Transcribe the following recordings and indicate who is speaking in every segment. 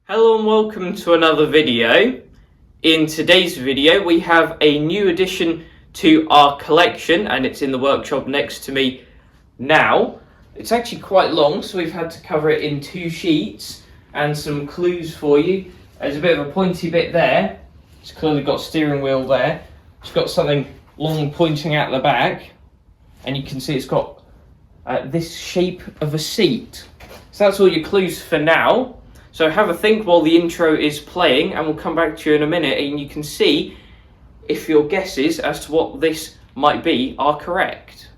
Speaker 1: Hello and welcome to another video. In today's video we have a new addition to our collection and it's in the workshop next to me now. It's actually quite long, so we've had to cover it in 2 sheets and some clues for you. There's a bit of a pointy bit there. It's clearly got a steering wheel there. It's got something long pointing out the back, and you can see it's got this shape of a seat. So that's all your clues for now. So have a think while the intro is playing, and we'll come back to you in a minute and you can see if your guesses as to what this might be are correct.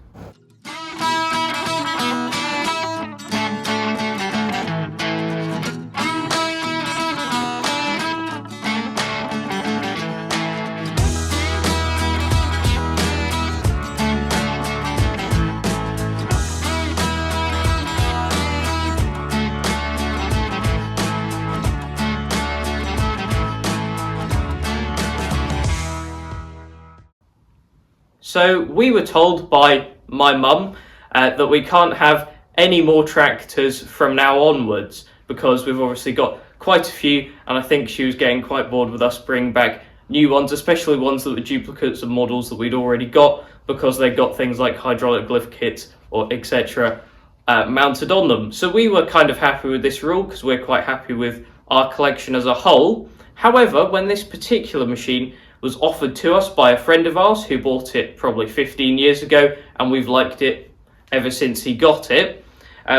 Speaker 1: So we were told by my mum that we can't have any more tractors from now onwards because we've obviously got quite a few, and I think she was getting quite bored with us bringing back new ones, especially ones that were duplicates of models that we'd already got, because they got things like hydraulic lift kits or etc. Mounted on them. So we were kind of happy with this rule because we're quite happy with our collection as a whole. However, when this particular machine was offered to us by a friend of ours who bought it probably 15 years ago, and we've liked it ever since he got it,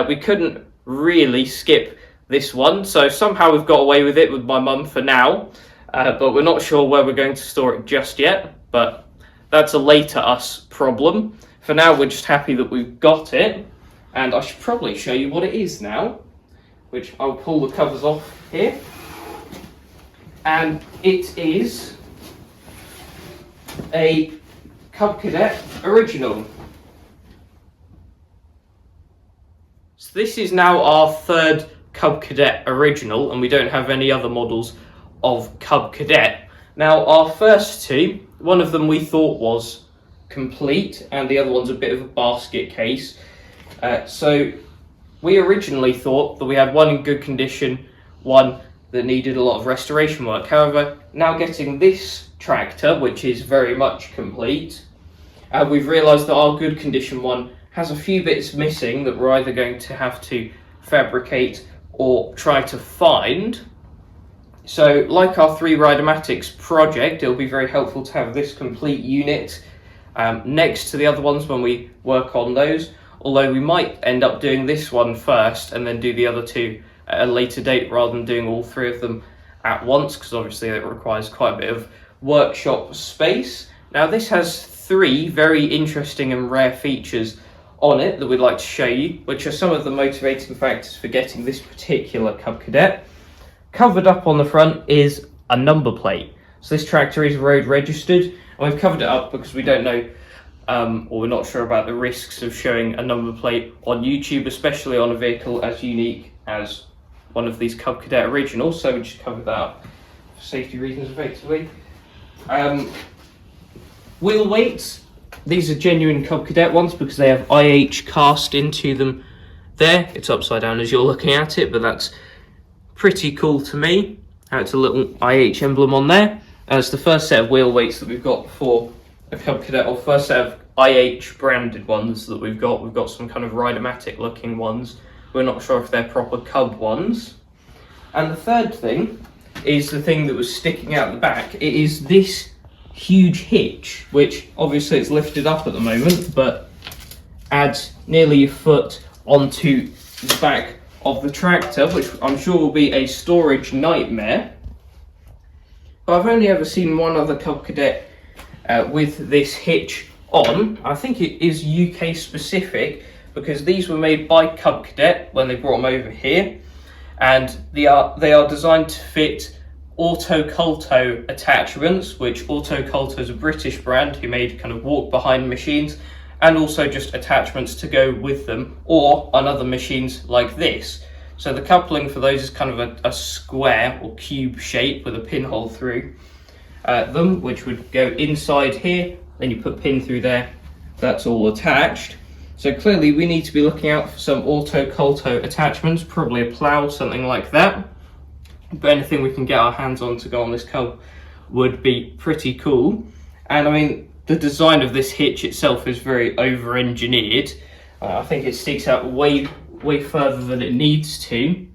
Speaker 1: we couldn't really skip this one, so somehow we've got away with it with my mum for now, but we're not sure where we're going to store it just yet, but that's a later us problem. For now we're just happy that we've got it, and I should probably show you what it is now, which I'll pull the covers off here, and it is a Cub Cadet original. So this is now our 3rd Cub Cadet original, and we don't have any other models of Cub Cadet. Now our first 2, one of them we thought was complete and the other one's a bit of a basket case. So we originally thought that we had one in good condition, one that needed a lot of restoration work. However, now getting this tractor, which is very much complete, we've realised that our good condition one has a few bits missing that we're either going to have to fabricate or try to find. So like our 3 Ride-a-matics project, it'll be very helpful to have this complete unit next to the other ones when we work on those, although we might end up doing this one first and then do the other 2 at a later date rather than doing all 3 of them at once, because obviously it requires quite a bit of workshop space. Now this has 3 very interesting and rare features on it that we'd like to show you, which are some of the motivating factors for getting this particular Cub Cadet. Covered up on the front is a number plate. So this tractor is road registered, and we've covered it up because we don't know or we're not sure about the risks of showing a number plate on YouTube, especially on a vehicle as unique as one of these Cub Cadet originals, so we just covered that up for safety reasons effectively. Wheel weights, these are genuine Cub Cadet ones because they have IH cast into them there. It's upside down as you're looking at it, but that's pretty cool to me. It's a little IH emblem on there. It's the first set of wheel weights that we've got for a Cub Cadet, or first set of IH branded ones that we've got. We've got some kind of Ride-a-matic looking ones. We're not sure if they're proper Cub ones. And the third thing is the thing that was sticking out the back. It is this huge hitch, which obviously it's lifted up at the moment, but adds nearly a foot onto the back of the tractor, which I'm sure will be a storage nightmare. But I've only ever seen one other Cub Cadet with this hitch on. I think it is UK specific, because these were made by Cub Cadet when they brought them over here, and they are designed to fit Autoculto attachments, which Autoculto is a British brand who made kind of walk behind machines, and also just attachments to go with them or on other machines like this. So the coupling for those is kind of a square or cube shape with a pinhole through them, which would go inside here, then you put pin through there, that's all attached. So clearly we need to be looking out for some Autoculto attachments, probably a plough, something like that. but anything we can get our hands on to go on this Cub would be pretty cool. And I mean, the design of this hitch itself is very over-engineered. I think it sticks out way further than it needs to.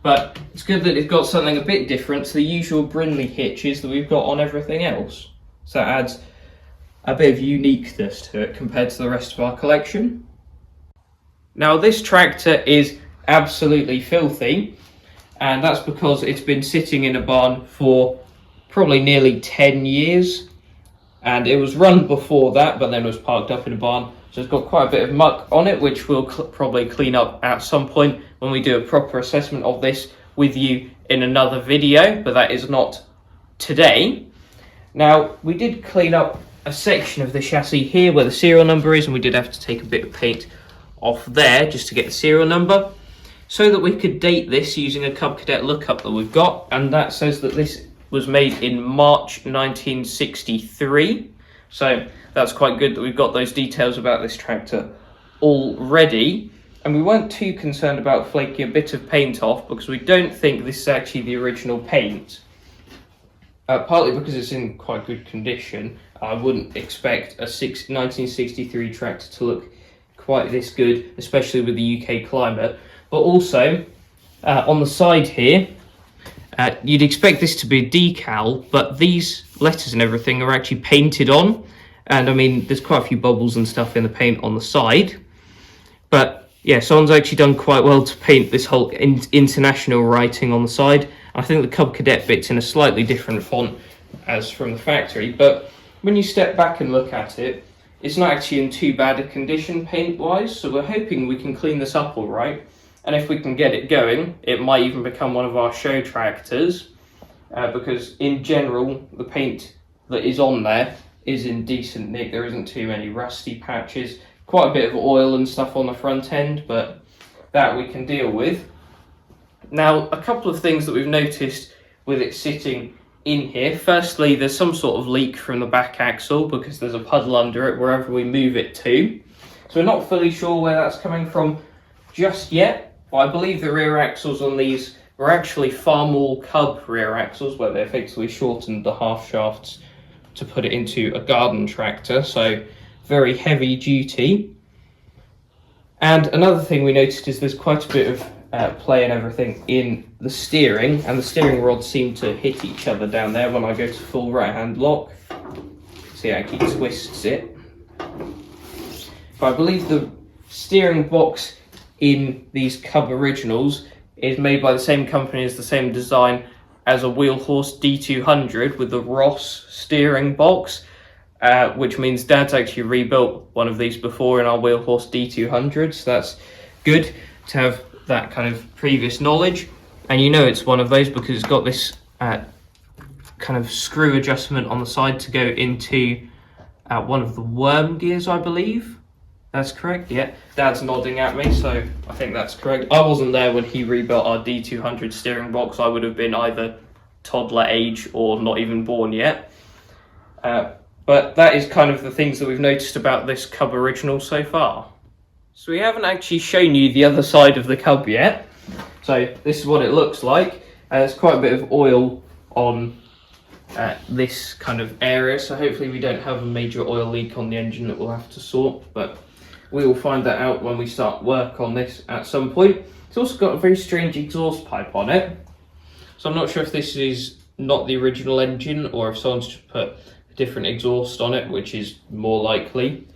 Speaker 1: But it's good that it's got something a bit different to the usual Brindley hitches that we've got on everything else. So that adds a bit of uniqueness to it compared to the rest of our collection. Now this tractor is absolutely filthy, and that's because it's been sitting in a barn for probably nearly 10 years. And it was run before that, but then was parked up in a barn. So it's got quite a bit of muck on it, which we'll probably clean up at some point when we do a proper assessment of this with you in another video, but that is not today. Now, we did clean up a section of the chassis here where the serial number is, and we did have to take a bit of paint off there just to get the serial number, so that we could date this using a Cub Cadet lookup that we've got, and that says that this was made in March 1963. So that's quite good that we've got those details about this tractor already. And we weren't too concerned about flaking a bit of paint off because we don't think this is actually the original paint. Partly because it's in quite good condition. I wouldn't expect a 1963 tractor to look quite this good, especially with the UK climate. But also, on the side here, you'd expect this to be a decal, but these letters and everything are actually painted on. And I mean, there's quite a few bubbles and stuff in the paint on the side. But yeah, someone's actually done quite well to paint this whole international writing on the side. I think the Cub Cadet bit's in a slightly different font as from the factory, but when you step back and look at it, it's not actually in too bad a condition paint-wise, so we're hoping we can clean this up all right. And if we can get it going, it might even become one of our show tractors, because in general, the paint that is on there is in decent nick. There isn't too many rusty patches, quite a bit of oil and stuff on the front end, but that we can deal with. Now, a couple of things that we've noticed with it sitting in here. Firstly, there's some sort of leak from the back axle because there's a puddle under it wherever we move it to. So we're not fully sure where that's coming from just yet. Well, I believe the rear axles on these were actually Farmall Cub rear axles, where they effectively shortened the half shafts to put it into a garden tractor, so very heavy duty. And another thing we noticed is there's quite a bit of play and everything in the steering, and the steering rods seem to hit each other down there when I go to full right hand lock. See how he twists it. But I believe the steering box in these Cub Originals is made by the same company as the same design as a Wheelhorse D200 with the Ross steering box, which means Dad's actually rebuilt one of these before in our Wheelhorse D200, so that's good to have that kind of previous knowledge. And you know it's one of those because it's got this kind of screw adjustment on the side to go into one of the worm gears, I believe. That's correct, yeah. Dad's nodding at me, so I think that's correct. I wasn't there when he rebuilt our D200 steering box. I would have been either toddler age or not even born yet. But that is kind of the things that we've noticed about this Cub Original so far. So we haven't actually shown you the other side of the Cub yet. So this is what it looks like. There's quite a bit of oil on this kind of area, so hopefully we don't have a major oil leak on the engine that we'll have to sort, but we will find that out when we start work on this at some point. It's also got a very strange exhaust pipe on it, so I'm not sure if this is not the original engine or if someone's just put a different exhaust on it, which is more likely.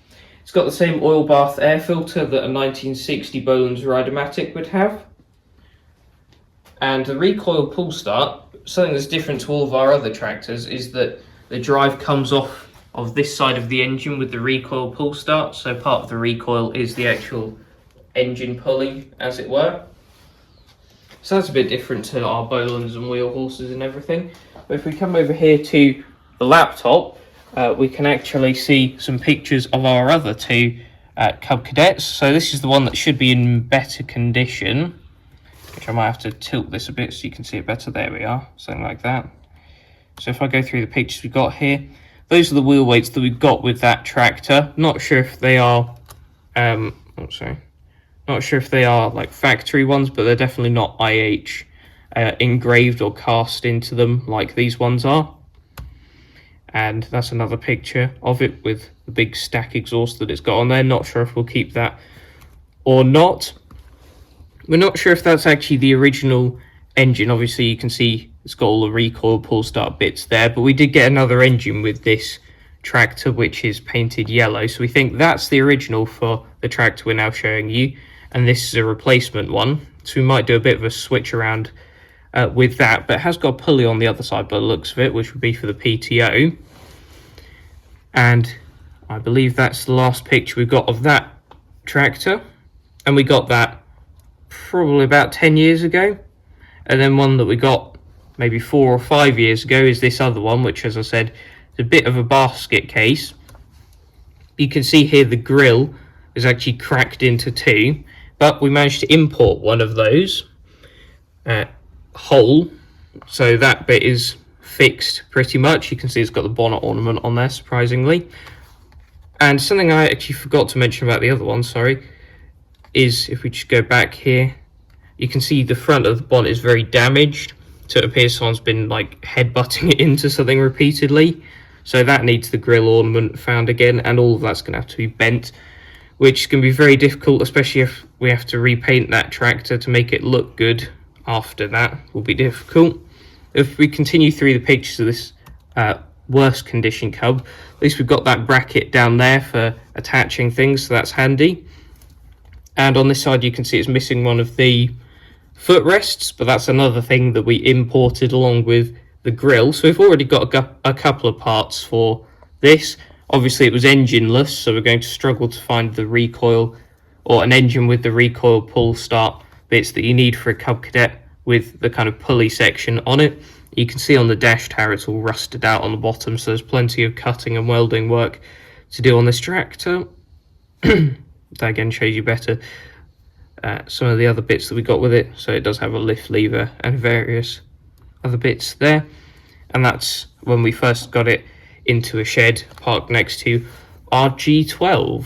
Speaker 1: It's got the same oil bath air filter that a 1960 Boland's Ride-a-matic would have. And the recoil pull start, something that's different to all of our other tractors, is that the drive comes off of this side of the engine with the recoil pull start, so part of the recoil is the actual engine pulley, as it were. So that's a bit different to our Bolands and wheel horses and everything. But if we come over here to the laptop, we can actually see some pictures of our other two Cub Cadets. So this is the one that should be in better condition, which I might have to tilt this a bit so you can see it better. There we are, something like that. So if I go through the pictures we've got here, those are the wheel weights that we've got with that tractor. Not sure if they are, not sure if they are like factory ones, but they're definitely not IH engraved or cast into them like these ones are. And that's another picture of it with the big stack exhaust that it's got on there. Not sure if we'll keep that or not. We're not sure if that's actually the original engine. Obviously you can see it's got all the recoil pull start bits there, but we did get another engine with this tractor which is painted yellow, so we think that's the original for the tractor we're now showing you, and this is a replacement one, so we might do a bit of a switch around with that. But it has got a pulley on the other side by the looks of it, which would be for the PTO. And I believe that's the last picture we've got of that tractor, and we got that probably about 10 years ago. And then one that we got maybe 4 or 5 years ago is this other one, which, as I said, is a bit of a basket case. You can see here the grille is actually cracked into two, but we managed to import one of those whole, so that bit is fixed pretty much. You can see it's got the bonnet ornament on there, surprisingly. And something I actually forgot to mention about the other one, sorry, is if we just go back here, you can see the front of the bonnet is very damaged, so it appears someone's been like headbutting it into something repeatedly. So that needs the grille ornament found again, and all of that's going to have to be bent, which is going to be very difficult, especially if we have to repaint that tractor to make it look good. After that will be difficult. If we continue through the pictures of this worse condition cub, at least we've got that bracket down there for attaching things, so that's handy. And on this side you can see it's missing one of the footrests, but that's another thing that we imported along with the grille. So we've already got a couple of parts for this. Obviously it was engineless, so we're going to struggle to find the recoil, or an engine with the recoil pull start bits that you need for a Cub Cadet with the kind of pulley section on it. You can see on the dash tower it's all rusted out on the bottom, so there's plenty of cutting and welding work to do on this tractor. That again shows you better some of the other bits that we got with it. So it does have a lift lever and various other bits there, and that's when we first got it into a shed parked next to our G12.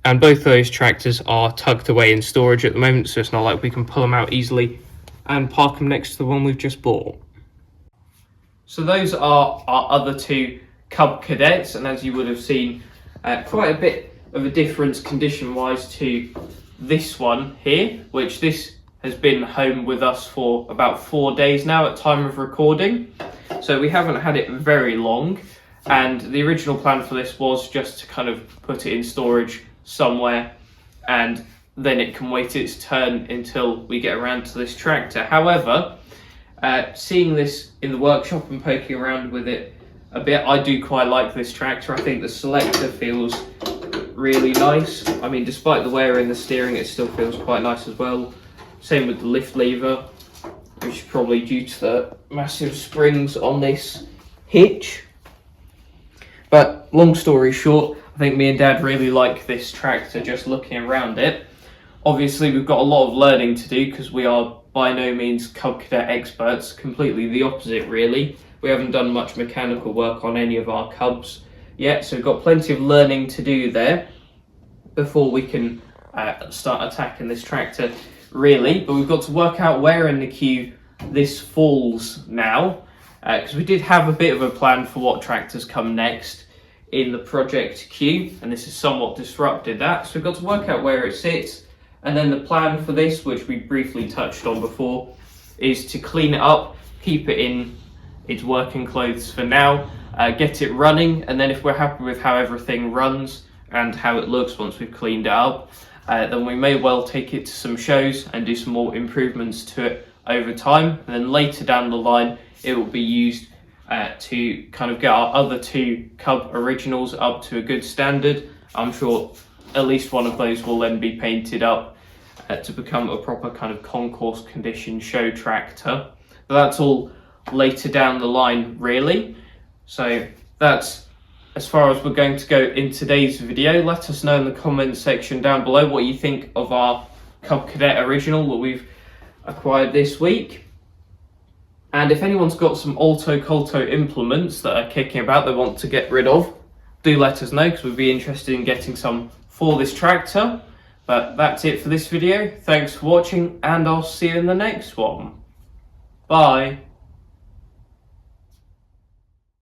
Speaker 1: And both those tractors are tucked away in storage at the moment, so it's not like we can pull them out easily and park them next to the one we've just bought. So those are our other two Cub Cadets, and as you would have seen, quite a bit of a difference condition-wise to this one here, which this has been home with us for about 4 days now at time of recording. So we haven't had it very long, and the original plan for this was just to kind of put it in storage somewhere, and then it can wait its turn until we get around to this tractor. However, seeing this in the workshop and poking around with it a bit, I do quite like this tractor. I think the selector feels really nice. I mean, despite the wear in the steering, it still feels quite nice as well. Same with the lift lever, which is probably due to the massive springs on this hitch. But long story short, I think me and Dad really like this tractor just looking around it. Obviously we've got a lot of learning to do because we are by no means Cub Cadet experts, completely the opposite really. We haven't done much mechanical work on any of our Cubs yet, so we've got plenty of learning to do there before we can start attacking this tractor really. But we've got to work out where in the queue this falls now, because we did have a bit of a plan for what tractors come next in the project queue, and this has somewhat disrupted that. So we've got to work out where it sits, and then the plan for this, which we briefly touched on before, is to clean it up, keep it in its working clothes for now, get it running, and then if we're happy with how everything runs and how it looks once we've cleaned it up, then we may well take it to some shows and do some more improvements to it over time, and then later down the line it will be used to kind of get our other two Cub originals up to a good standard. I'm sure at least one of those will then be painted up to become a proper kind of concourse condition show tractor. But that's all later down the line really. So that's as far as we're going to go in today's video. Let us know in the comments section down below what you think of our Cub Cadet original that we've acquired this week. And if anyone's got some Alto Colto implements that are kicking about they want to get rid of, do let us know, because we'd be interested in getting some for this tractor. But that's it for this video. Thanks for watching, and I'll see you in the next one. Bye.